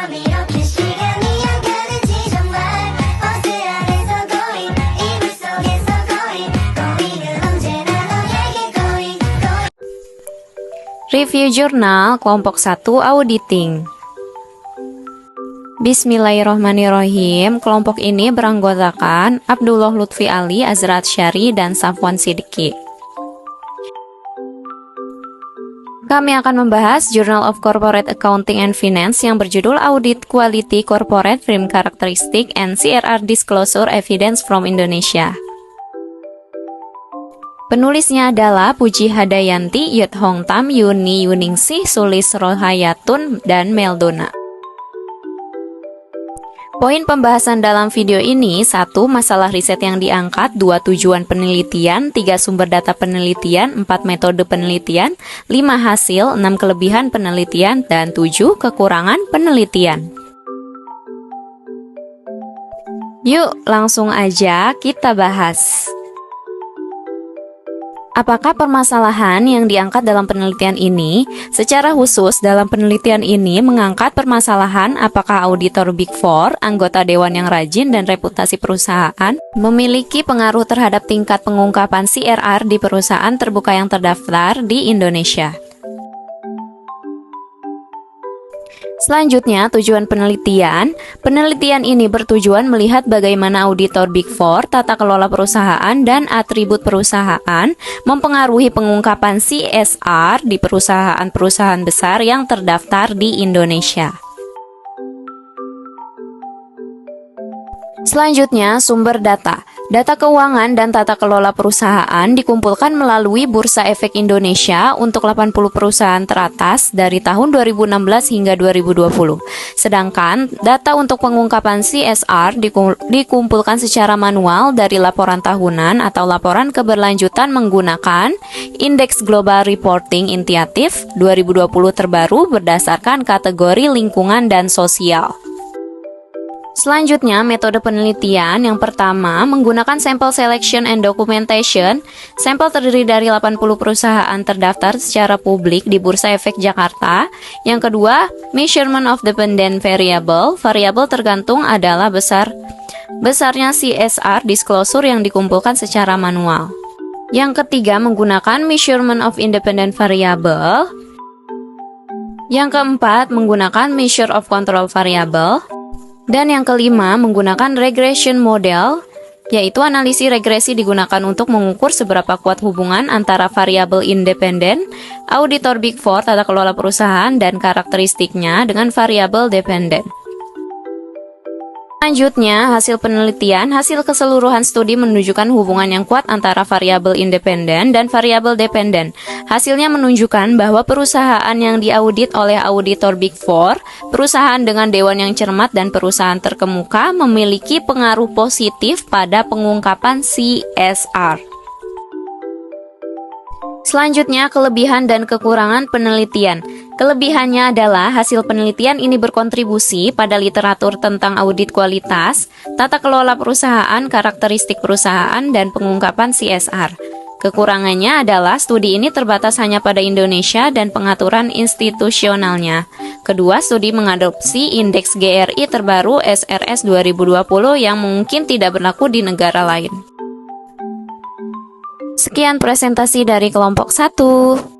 이렇게 시간이 안 가는지 정말 버스 안에서 going 이불 속에서 going 은 언제나 너에게 going. Review Jurnal Kelompok 1 Auditing. Bismillahirrohmanirrohim. Kelompok ini beranggotakan Abdullah Lutfi Ali, Azrat Syari, dan Safwan Siddiqi. Kami akan membahas Journal of Corporate Accounting and Finance yang berjudul Audit Quality Corporate Firm Characteristic and CRR Disclosure Evidence from Indonesia. Penulisnya adalah Puji Hadayanti, Yud Hong Tam, Yuni Yuningsih, Sulis Rohayatun, dan Meldona. Poin pembahasan dalam video ini: 1. Masalah riset yang diangkat, 2. Tujuan penelitian, 3. Sumber data penelitian, 4. Metode penelitian, 5. Hasil, 6. Kelebihan penelitian, dan 7. Kekurangan penelitian. Yuk, langsung aja kita bahas. Apakah permasalahan yang diangkat dalam penelitian ini? Secara khusus, dalam penelitian ini mengangkat permasalahan apakah auditor Big Four, anggota dewan yang rajin, dan reputasi perusahaan memiliki pengaruh terhadap tingkat pengungkapan CRR di perusahaan terbuka yang terdaftar di Indonesia. Selanjutnya, tujuan penelitian. Penelitian ini bertujuan melihat bagaimana auditor Big Four, tata kelola perusahaan, dan atribut perusahaan mempengaruhi pengungkapan CSR di perusahaan-perusahaan besar yang terdaftar di Indonesia. Selanjutnya, sumber data. Data keuangan dan tata kelola perusahaan dikumpulkan melalui Bursa Efek Indonesia untuk 80 perusahaan teratas dari tahun 2016 hingga 2020. Sedangkan data untuk pengungkapan CSR dikumpulkan secara manual dari laporan tahunan atau laporan keberlanjutan menggunakan Indeks Global Reporting Initiative 2020 terbaru berdasarkan kategori lingkungan dan sosial. Selanjutnya, metode penelitian. Yang pertama, menggunakan sample selection and documentation. Sampel terdiri dari 80 perusahaan terdaftar secara publik di Bursa Efek Jakarta. Yang kedua, measurement of dependent variable. Variabel tergantung adalah besarnya CSR disclosure yang dikumpulkan secara manual. Yang ketiga, menggunakan measurement of independent variable. Yang keempat, menggunakan measure of control variable. Dan yang kelima, menggunakan regression model, yaitu analisis regresi digunakan untuk mengukur seberapa kuat hubungan antara variabel independen, auditor Big Four, tata kelola perusahaan, dan karakteristiknya dengan variabel dependen. Selanjutnya, hasil penelitian. Hasil keseluruhan studi menunjukkan hubungan yang kuat antara variabel independen dan variabel dependen. Hasilnya menunjukkan bahwa perusahaan yang diaudit oleh auditor Big Four, perusahaan dengan dewan yang cermat, dan perusahaan terkemuka memiliki pengaruh positif pada pengungkapan CSR. Selanjutnya, kelebihan dan kekurangan penelitian. Kelebihannya adalah hasil penelitian ini berkontribusi pada literatur tentang audit kualitas, tata kelola perusahaan, karakteristik perusahaan, dan pengungkapan CSR. Kekurangannya adalah studi ini terbatas hanya pada Indonesia dan pengaturan institusionalnya. Kedua, studi mengadopsi indeks GRI terbaru SRS 2020 yang mungkin tidak berlaku di negara lain. Sekian presentasi dari kelompok 1.